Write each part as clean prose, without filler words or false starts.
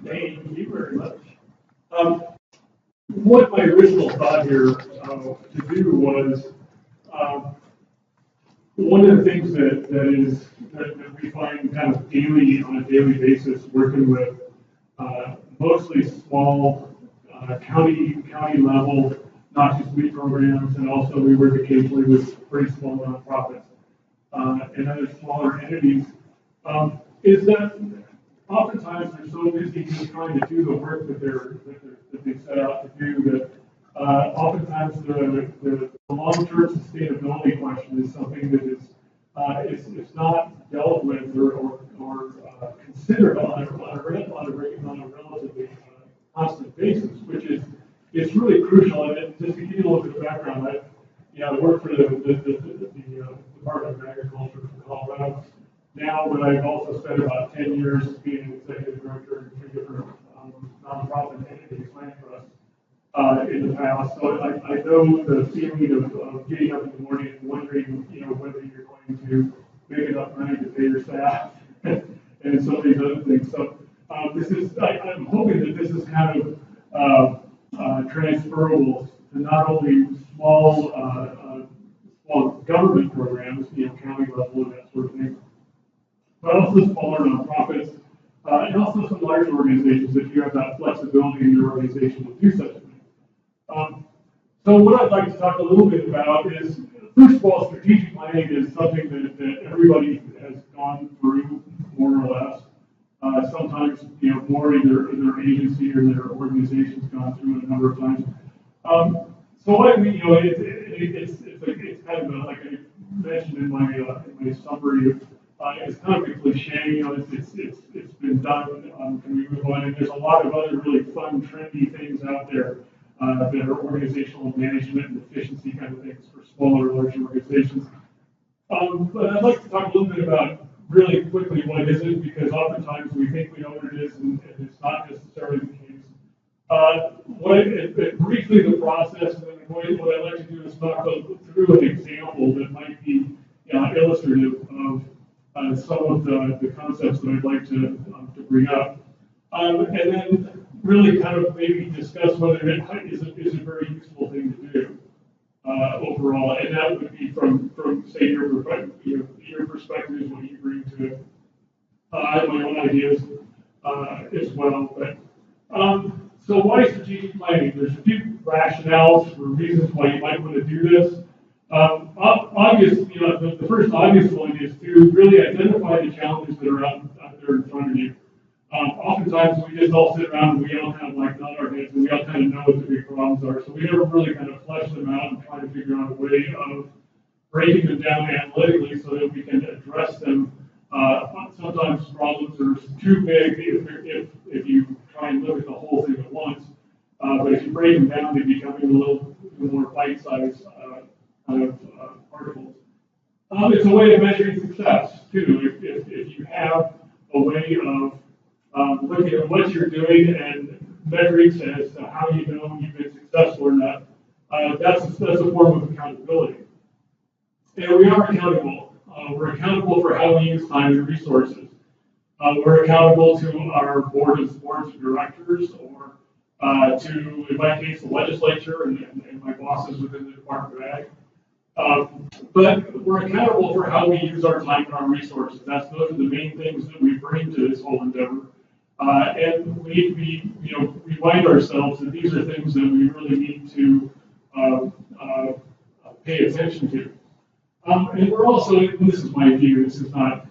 Thank you very much. What my original thought here to do was one of the things that we find kind of daily on a daily basis working with mostly small county level noxious weed programs, and also we work occasionally with pretty small nonprofits and other smaller entities. Is that oftentimes they're so busy just trying to do the work that they set out to do that oftentimes the long-term sustainability question is something that is not dealt with or considered on a relatively constant basis, which is it's really crucial. And just to give you a little bit of background, I work for the Department of Agriculture from Colorado now, but I've also spent about 10 years being an executive director in 3 different nonprofit entities, land trusts, in the past. So I know the feeling of getting up in the morning and wondering, whether you're going to make enough money to pay your staff and some of these other things. So I'm hoping that this is kind of transferable to not only small government programs, county level and that sort of thing, but also smaller nonprofits, and also some larger organizations if you have that flexibility in your organization to do such a thing. So what I'd like to talk a little bit about is, first of all, strategic planning is something that everybody has gone through, more or less. Sometimes, more in their agency or their organization's gone through it a number of times. So what it's kind of like I mentioned in my summary. It's kind of a cliche, it's been done. Can we move on? And there's a lot of other really fun, trendy things out there that are organizational management and efficiency kind of things for smaller or larger organizations. But I'd like to talk a little bit about really quickly what is it, because oftentimes we think we know what it is, and it's not necessarily the case. Briefly the process, and then what I'd like to do is talk through an example that might be illustrative of some of the concepts that I'd like to bring up, and then really kind of maybe discuss whether it is a very useful thing to do overall, and that would be from say your perspective, what you bring to it. I have my own ideas as well, but so why strategic planning? There's a few rationales or reasons why you might want to do this. The first obvious one is to really identify the challenges that are out there in front of you. Oftentimes we just all sit around and we all kind of nod our heads and we all kind of know what the big problems are. So we never really kind of flesh them out and try to figure out a way of breaking them down analytically so that we can address them. Sometimes problems are too big if you try and look at the whole thing at once. But if you break them down, they become a little more bite-sized particles. It's a way of measuring success too. If you have a way of looking at what you're doing and metrics as to how you know you've been successful or not, that's a form of accountability. And we are accountable. We're accountable for how we use time and resources. We're accountable to our boards of directors, or to, in my case, the legislature and my bosses within the Department of Ag. But we're accountable for how we use our time and our resources. Those are the main things that we bring to this whole endeavor. And we need to be, remind ourselves that these are things that we really need to pay attention to. And we're also, and this is my view, this is not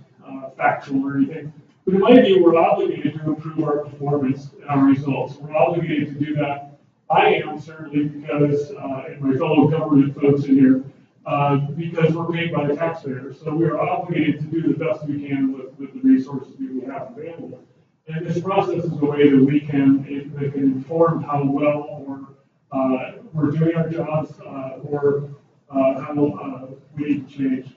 factual or anything, but in my view, we're obligated to improve our performance and our results. We're obligated to do that. I am certainly because, and my fellow government folks in here, because we're paid by the taxpayers. So we are obligated to do the best we can with the resources that we have available. And this process is a way that we can inform how well we're doing our jobs or how we need to change.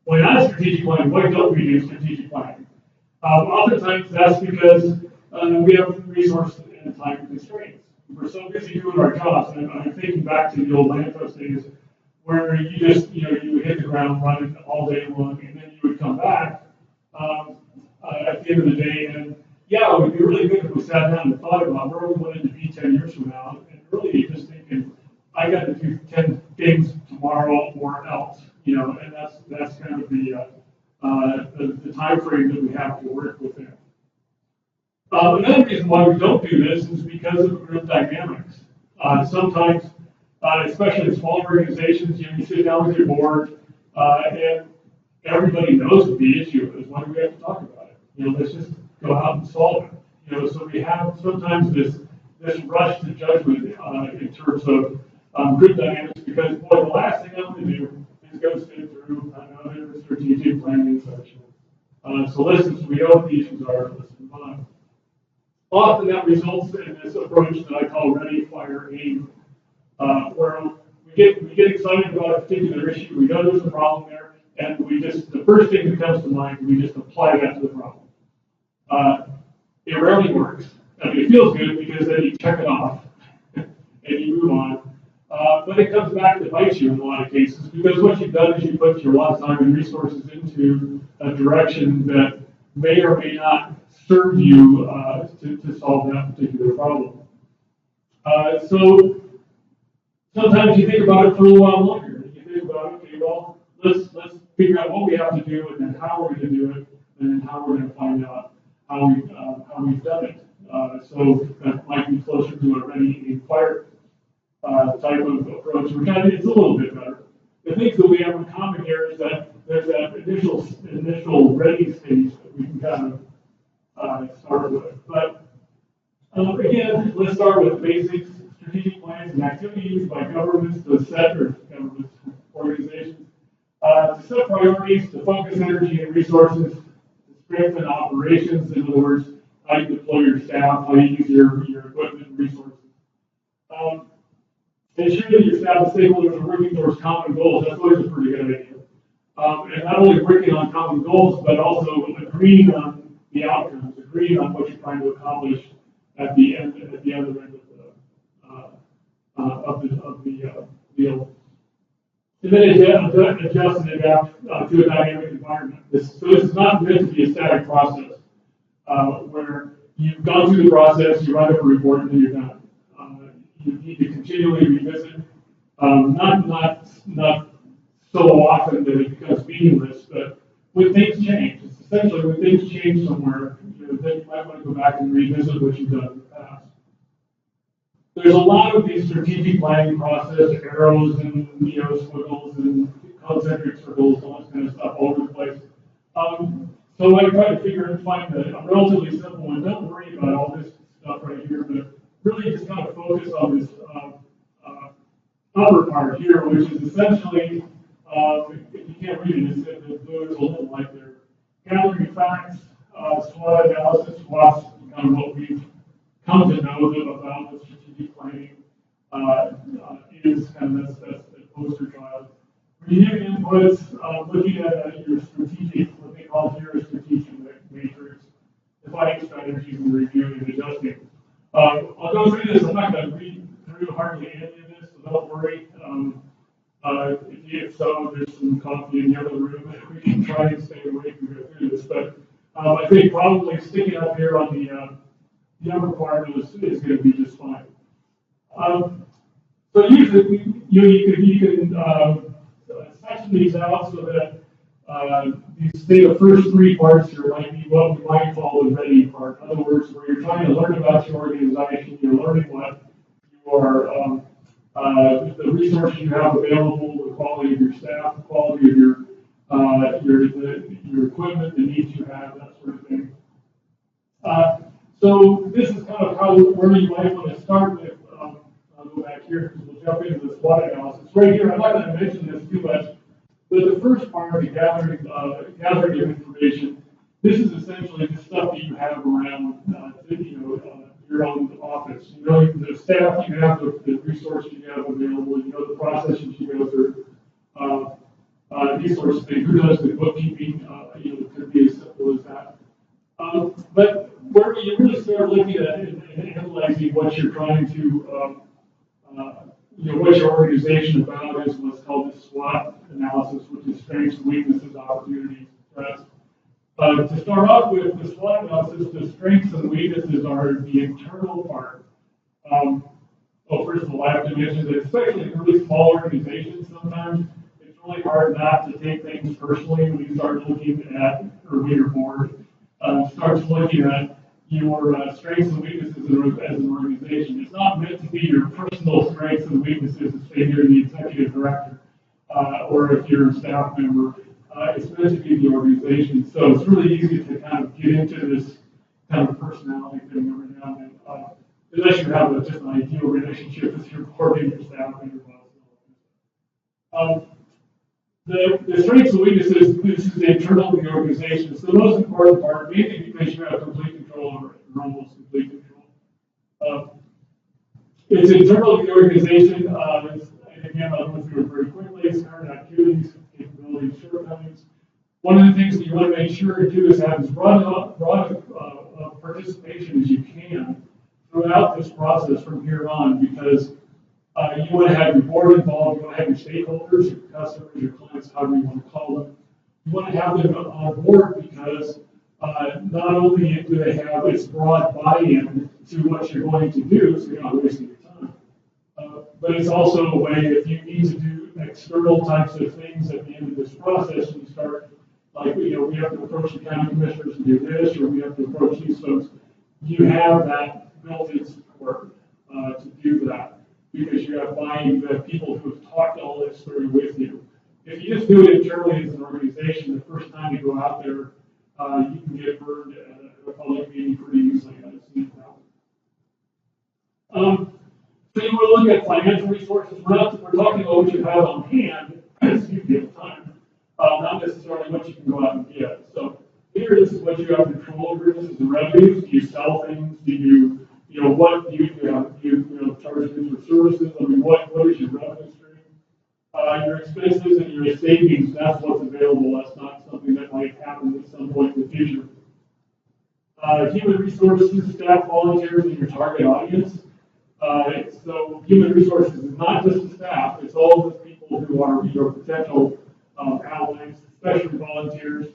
Why not strategic planning? Why don't we do strategic planning? Oftentimes that's because we have resource and time constraints. We're so busy doing our jobs, and I'm thinking back to the old land trust days where you just, you hit the ground running all day long, and then you would come back at the end of the day, yeah, it would be really good if we sat down and thought about where we wanted to be 10 years from now, and really just thinking, I got to do 10 things tomorrow or else, and that's kind of the time frame that we have to work within. Another reason why we don't do this is because of group dynamics. Sometimes, especially in smaller organizations, you sit down with your board, and everybody knows what the issue is. Why do we have to talk about it? Let's just go out and solve it. So we have sometimes this rush to judgment in terms of group dynamics, because boy, the last thing I'm going to do is go sit through another strategic planning session. So listen, we know what the issues are. Let's move on. Often that results in this approach that I call ready, fire, aim, where we get excited about a particular issue. We know there's a problem there, and the first thing that comes to mind, we just apply that to the problem. It rarely works. I mean, it feels good because then you check it off and you move on. But it comes back to bite you in a lot of cases, because what you've done is you put your lot of time and resources into a direction that may or may not serve you to solve that particular problem. So sometimes you think about it for a little while longer. You think about, okay, well, let's figure out what we have to do, and then how we're going to do it, and then how we're going to find out how we've done it. So that might be closer to a ready and fire type of approach, which I think is a little bit better. The things that we have in common here is that there's that initial ready stage that we can kind of start with. But again, let's start with the basics. Strategic plans and activities used by governments to set, or government organizations, to set priorities, to focus energy and resources, to strengthen operations. In other words, how you deploy your staff, how you use your equipment and resources. Ensure that your staff and stakeholders are working towards common goals. That's always a pretty good idea. And not only working on common goals, but also agreeing on the outcomes, agreeing on what you're trying to accomplish at the other end of the deal. And then adjust and adapt to a dynamic environment. So this is not meant to be a static process where you've gone through the process, you write up a report, and then you're done. You need to continually revisit, not so often that it becomes meaningless, but when things change, it's essentially when things change somewhere, then you might want to go back and revisit what you've done in the past. There's a lot of these strategic planning process, arrows and squiggles and concentric circles, all this kind of stuff all over the place. So I try to find a relatively simple one. Don't worry about all this stuff right here, but really just kind of focus on this upper part here, which is essentially, if you can't read it, it's the blue is a little light there. Gathering facts, SWOT analysis, SWOT's kind of what we've come to know about the strategic planning is kind of that's the poster child. Reviewing inputs, looking at your strategic, what they call here a strategic matrix, defining strategies and reviewing and adjusting. I'll go through this. I'm not going to read through hardly any of this, so don't worry. If so, there's some coffee in the other room, and we can try and stay awake and go through this. But I think probably sticking up here on the upper part is going to be just fine. So usually you can section these out so that the first three parts here might be what we might call the ready part. In other words, where you're trying to learn about your organization, you're learning what you are, the resources you have available, the quality of your staff, the quality of your equipment, the needs you have, that sort of thing. So this is kind of where you might want to start with. I'll go back here because we'll jump into the SWOT analysis. Right here, I'm not going to mention this too much, but the first part of the gathering of information, this is essentially the stuff that you have around your own office. The staff you have, the resources you have available, the processes you go through, these sorts of things. Who does the bookkeeping? It could be as simple as that. But where you really start looking at and analyzing what you're trying to, what your organization about is what's called the SWOT analysis, which is strengths, weaknesses, opportunities, threats. To start off with the SWOT analysis, the strengths and weaknesses are the internal part. Well, first of all, I have to mention that especially in really small organizations, sometimes it's really hard not to take things personally when you start looking at, or when your board starts looking at your strengths and weaknesses as an organization. It's not meant to be your personal strengths and weaknesses, say you're the executive director, or if you're a staff member. It's meant to be the organization. So it's really easy to kind of get into this kind of personality thing every now and then. Unless you have just an ideal relationship with your board and your staff and your boss. The strengths and weaknesses, this is internal to the organization. It's the most important part, mainly because you have complete control over it, or almost complete control. It's internal to the organization. And again, I'll go through it very quickly. It's current activities, capabilities, shortcomings. One of the things that you want to make sure to do is have as broad participation as you can throughout this process from here on, because you want to have your board involved, you want to have your stakeholders, your customers, your clients, however you want to call them. You want to have them on board because not only do they have this broad buy-in to what you're going to do, so you're not wasting your time, but it's also a way if you need to do external types of things at the end of this process, and you start, like, we have to approach the county commissioners and do this, or we have to approach these folks, you have that built-in support to do that, because you have buy-in, you have people who have talked all this through with you. If you just do it internally as an organization, the first time you go out there, you can get burned at a public meeting pretty easily. I've seen that. So you want to look at financial resources. We're talking about what you have on hand, excuse me, at the time, not necessarily what you can go out and get. So here, this is what you have control over. This is the revenues. Do you sell things? Do you, what do you charge for services? I mean, what is your revenue stream? Your expenses and your savings, that's what's available. That's not something that might happen at some point in the future. Human resources, staff, volunteers, and your target audience. So human resources is not just the staff, it's all the people who are your potential allies, especially volunteers,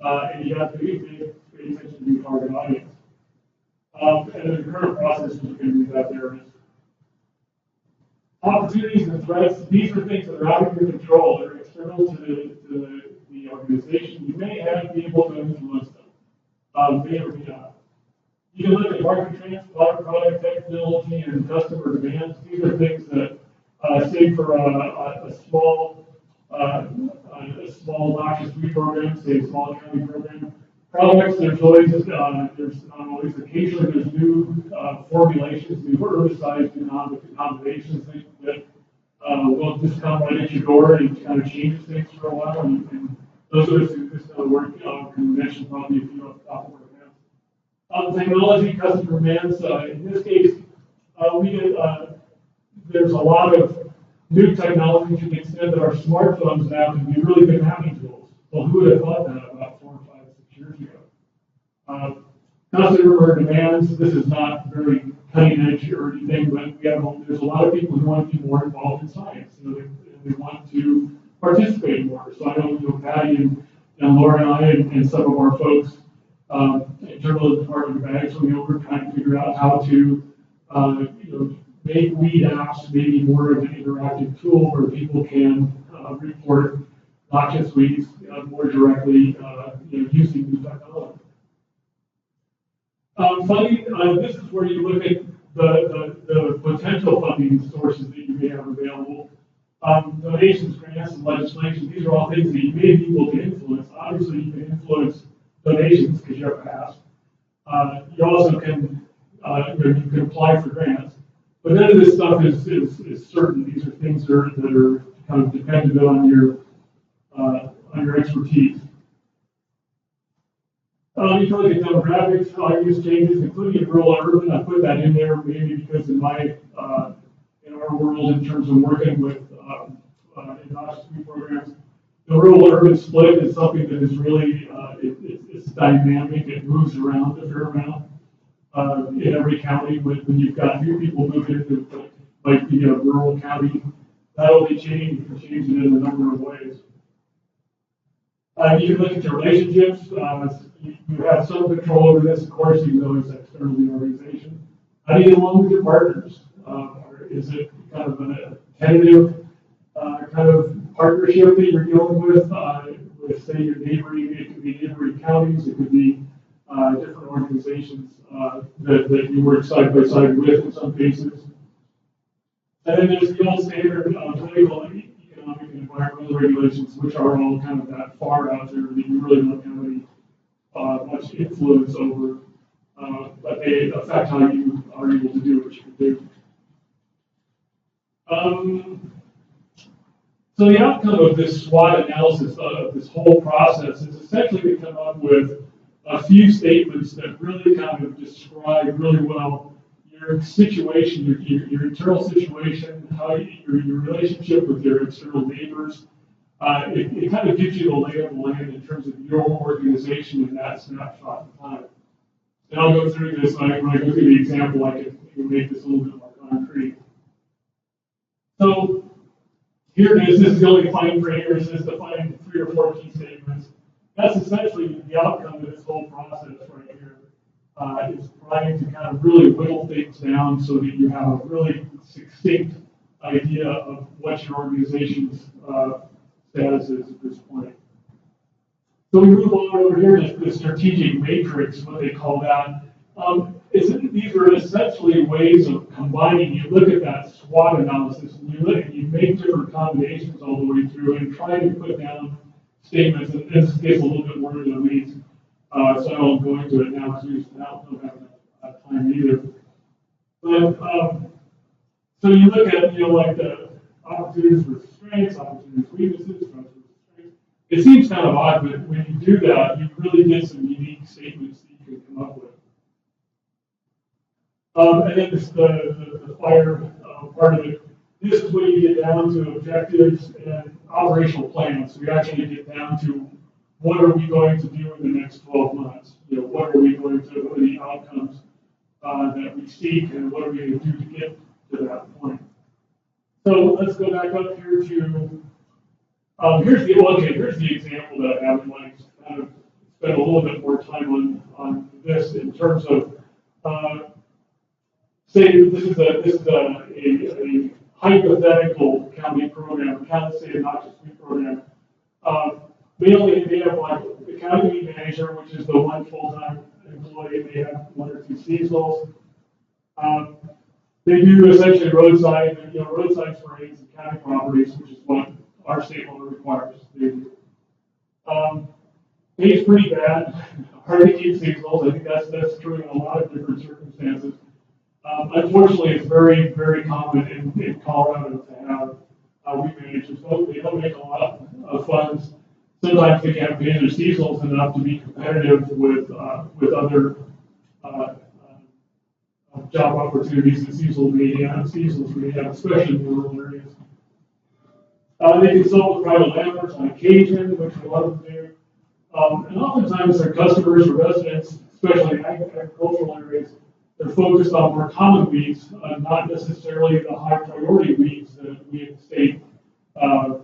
and you have to pay attention to your target audience. And then the current processes are going to be that there is. Opportunities and threats, these are things that are out of your control, they're external to the organization. You may be able to influence them, may or may not. You can look at market trends, product technology, and customer demands. These are things that, say for a small Noxious program, say a small county program, products, there's occasionally there's new formulations, new herbicides, new combinations that will just come right at your door and kind of change things for a while. And those are just kind of work convention probably if you don't stop working. Technology, customer demands. In this case, there's a lot of new technology to the extent that our smartphones now can be really good mapping tools. Well, who would have thought that about 4, 5, 6 years ago? Customer demands. This is not very cutting edge or anything, but there's a lot of people who want to be more involved in science. They want to participate more. So I know Patty and Laura and I and some of our folks. Internal Department of Ag, so we're trying to figure out how to, make weed apps maybe more of an interactive tool where people can report noxious weeds more directly, using new technology. Funding. This is where you look at the potential funding sources that you may have available. Donations, grants, and legislation. These are all things that you may be able to influence. Obviously, you can influence donations because you're passed. You also can you can apply for grants, but none of this stuff is certain. These are things that are kind of dependent on your expertise. You can look at demographics, land use changes, including rural and urban. I put that in there maybe because in our world, in terms of working with industry programs, the rural-urban split is something that is really it's dynamic. It moves around a fair amount in every county. When you've got new people moving into like the rural county, that only change. You can change it in a number of ways. You can look at your relationships. You have some control over this, of course, even though it's external to the organization. How do you get along with your partners? Or is it kind of a tentative kind of partnership that you're dealing with, say, your neighboring, it could be neighboring counties, it could be different organizations that you work side by side with in some cases. And then there's the old standard political, economic, and environmental regulations, which are all kind of that far out there that you really don't have any much influence over, but they affect how you are able to do what you can do. So the outcome of this SWOT analysis of this whole process is essentially to come up with a few statements that really kind of describe really well your situation, your internal situation, how your relationship with your external neighbors. It kind of gives you the lay of the land in terms of your organization in that snapshot in time. And I'll go through this, when I go through the example, I can make this a little bit more concrete. So here it is, this is the only fine print here, it says define 3 or 4 key statements. That's essentially the outcome of this whole process right here. Is trying to kind of really whittle things down so that you have a really succinct idea of what your organization's status is at this point. So we move on over here to the strategic matrix, what they call that. These are essentially ways of combining. You look at that SWOT analysis and you make different combinations all the way through and try to put down statements. And this gets a little bit more into the weeds. So I won't go into it now because we don't have enough time either. But so you look at like the opportunities for strengths, opportunities for weaknesses, strengths for strengths. It seems kind of odd, but when you do that, you really get some unique statements that you can come up with. And then this, the fire part of it. This is when you get down to objectives and operational plans. So we actually get down to what are we going to do in the next 12 months? What are we going to, what are the outcomes that we seek, and what are we going to do to get to that point? So let's go back up here to, here's the example that I have in mind. Kind of spend a little bit more time on this in terms of, say this is a hypothetical county program, say a Noxious program. They have like the county manager, which is the one full-time employee. They have 1 or 2 seasonals. They do essentially roadside sprayings and county properties, which is what our state law requires. They do. Pays pretty bad. Hard to keep seasonals. I think that's true in a lot of different circumstances. Unfortunately, it's very, very common in Colorado to have weed managers. They don't make a lot of funds. Sometimes they can't pay their seasonals enough to be competitive with other job opportunities that seasonals may have, especially in rural areas. They consult with private landlords on occasion, which a lot of them do. And oftentimes their customers or residents, especially in agricultural areas, they're focused on more common weeds, not necessarily the high priority weeds that we in the state are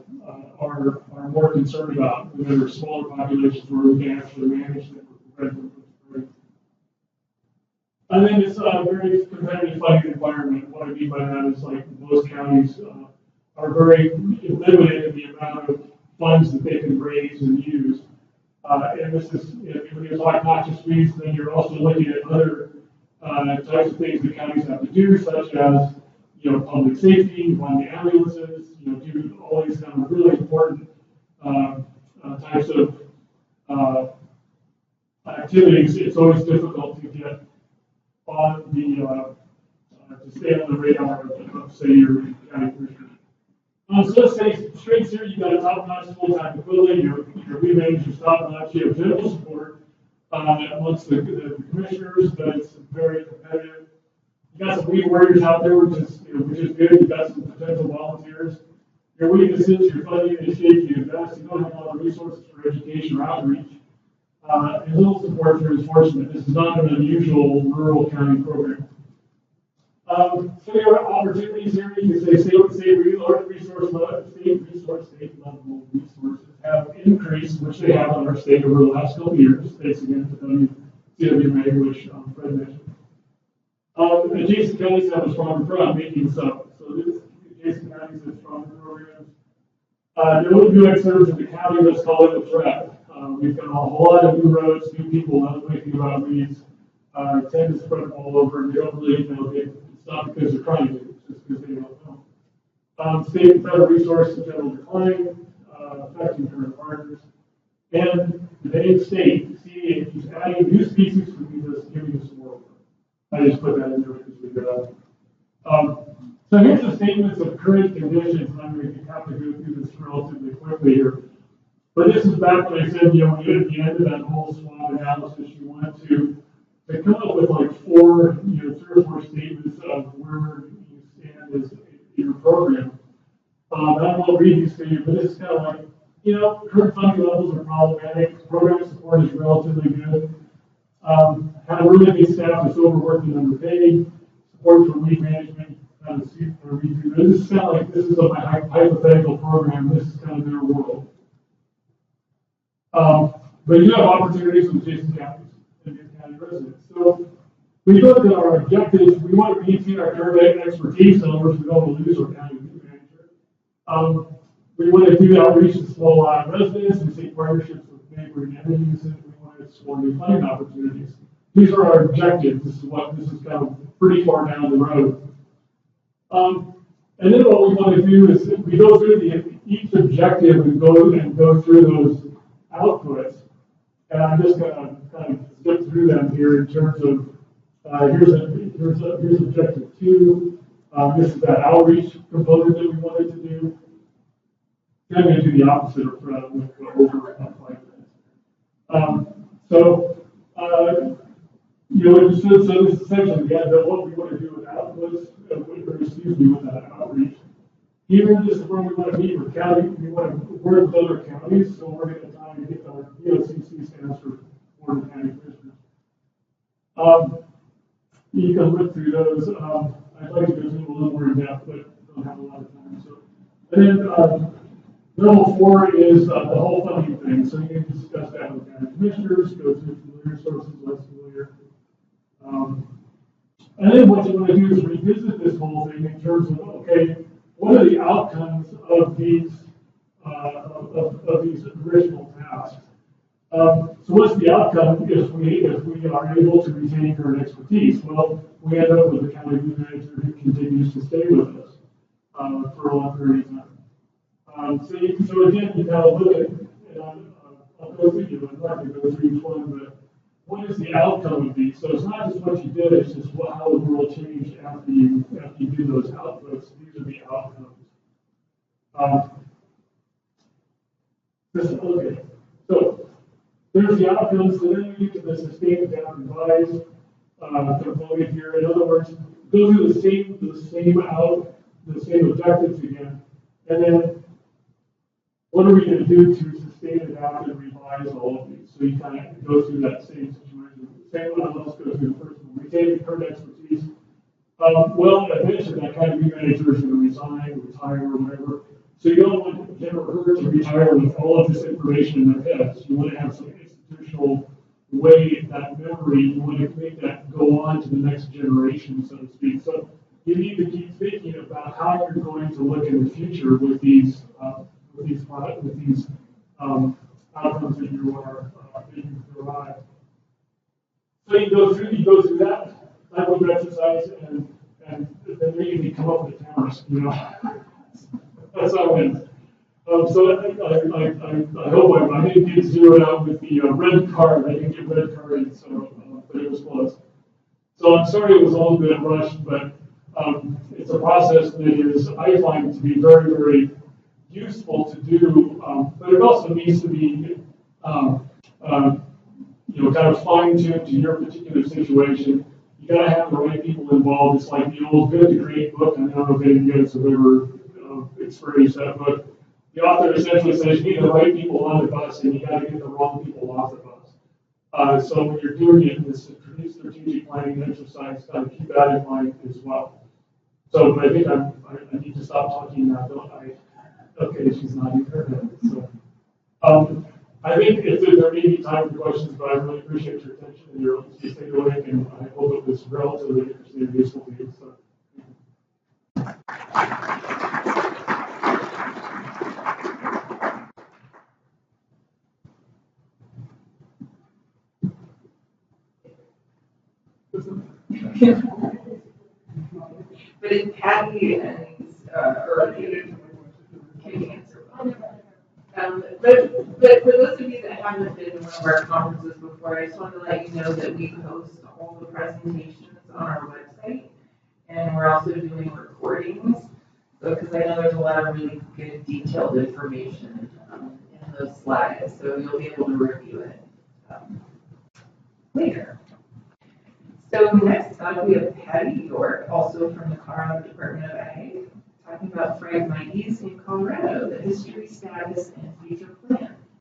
more concerned about. There are smaller populations where we can actually manage them with preventive. And then it's a very competitive fighting environment. What I mean by that is like most counties are very limited in the amount of funds that they can raise and use. And this is, when you talk noxious weeds, then you're also looking at other types of things that counties have to do, such as public safety, run the ambulances, do all these kind of really important types of activities. It's always difficult to get on the to stay on the radar of say your county commissioner. So let's say straight here, you've got a top-notch full-time equivalent, your weed manager's top-notch, you have general support amongst the commissioners, but it's very competitive. You got some weed warriors out there, which is good. You got some potential volunteers. Your weaknesses, your funding is shaky at best. You don't have a lot of resources for education or outreach. And little support for enforcement. This is not an unusual rural county program. So there are opportunities here. You can say state resource level resources have increased, which they have in our state over the last couple of years, thanks again to CWMA, which Fred mentioned. Adjacent counties have a stronger program, making some. So this adjacent counties have stronger programs. There will be excerpts in the county, let's call it a threat. We've got a whole lot of new roads, new people not thinking about weeds, tend to spread them all over, and they don't really know it's not because they're trying to, it's just because they don't know. State and federal resources in general decline, affecting current partners. And the main state, CEA, keeps adding new species for giving us some more. I just put that in there because we got so here's the statements of current conditions, and I'm going to have to go through this relatively quickly here. But this is back when I said, you know, when you at the end of that whole SWOT analysis, you want to come up with like three or four statements of where you stand as your program. I won't read these to you, but this is kind of like, you know, current funding levels are problematic, program support is relatively good. Have a really good staff that's overworked and underpaid, support for weed management, kind of redo. This is kind of like, this is my hypothetical program, this is kind of their world. But you have opportunities with adjacent counties and county residents. So we looked at our objectives. We want to maintain our current expertise, in other words, we don't want to lose our county manager. We want to do outreach to small residents. We seek partnerships with neighboring entities, and we want to explore new funding opportunities. These are our objectives. This is kind of pretty far down the road. And then what we want to do is we go through each objective and go through those outputs. And I'm just going to kind of zip through them here in terms of here's objective 2. This is that outreach component that we wanted to do. I'm going to do the opposite of over 5 minutes. So this is essentially what we want to do with outputs, with that outreach. Here, this is where we want to meet with county. We want to work with other counties, so we're going to try to get our BOCC stands for Board of County Commissioners. You can look through those. I'd like to go through a little more in depth, but don't have a lot of time. So, and then level 4 is the whole funding thing. So you can discuss that with county commissioners, go through familiar sources, less familiar. And then what you want to do is revisit this whole thing in terms of, okay, what are the outcomes of these original tasks? So what's the outcome if we are able to retain current expertise? Well, we end up with a county manager who continues to stay with us for a long period of time. So again, you kind of look at, and I'll go through you, I'm not going to go through each one, but what is the outcome of these? So it's not just what you did, it's just how the world changed after you do those outputs. These are the outcomes. Okay, so there's the outcomes, so then we get to the sustain, adapt, revise component here. In other words, go through the same objectives again, and then what are we going to do to sustain, adapt, and revise all of these? So you kind of go through that same situation. Same one, let's go through the first one. Retain the current expertise. Well, I mentioned that kind of new manager is going to resign, retire, or whatever. So you don't want him or her to retire with all of this information in their heads. You want to have some institutional way, that memory, you want to make that go on to the next generation, so to speak. So you need to keep thinking about how you're going to look in the future with these outcomes that you are derive. So you go through that type of exercise, and then maybe come up with a task, That's how it is. So I hope I didn't get zeroed out with the red card. I didn't get red carded, but it was close. So I'm sorry it was a little bit rushed, but it's a process that is, I find, to be very, very useful to do, but it also needs to be, kind of fine-tuned to your particular situation. You got to have the right people involved. It's like the old Good to Great book. I don't know if any of you guys have ever experienced that book. The author essentially says you need the right people on the bus, and you got to get the wrong people off the bus. So when you're doing it in this strategic planning exercise, kind of keep that in mind as well. So, but I think I need to stop talking now, don't I? Okay, she's not even heard of it. So, I think there may be time for questions, but I really appreciate your attention and your stay awake, and I hope it was relatively interesting and useful to you. So. But if Patty and, or can answer. But for those of you that haven't been to one of our conferences before, I just wanted to let you know that we post all the presentations on our website, and we're also doing recordings. So, because I know there's a lot of really good detailed information in those slides, so you'll be able to review it later. So next up, we have Patty York, also from the Colorado Department of Ag, talking about Phragmites in Colorado, the history, status, and future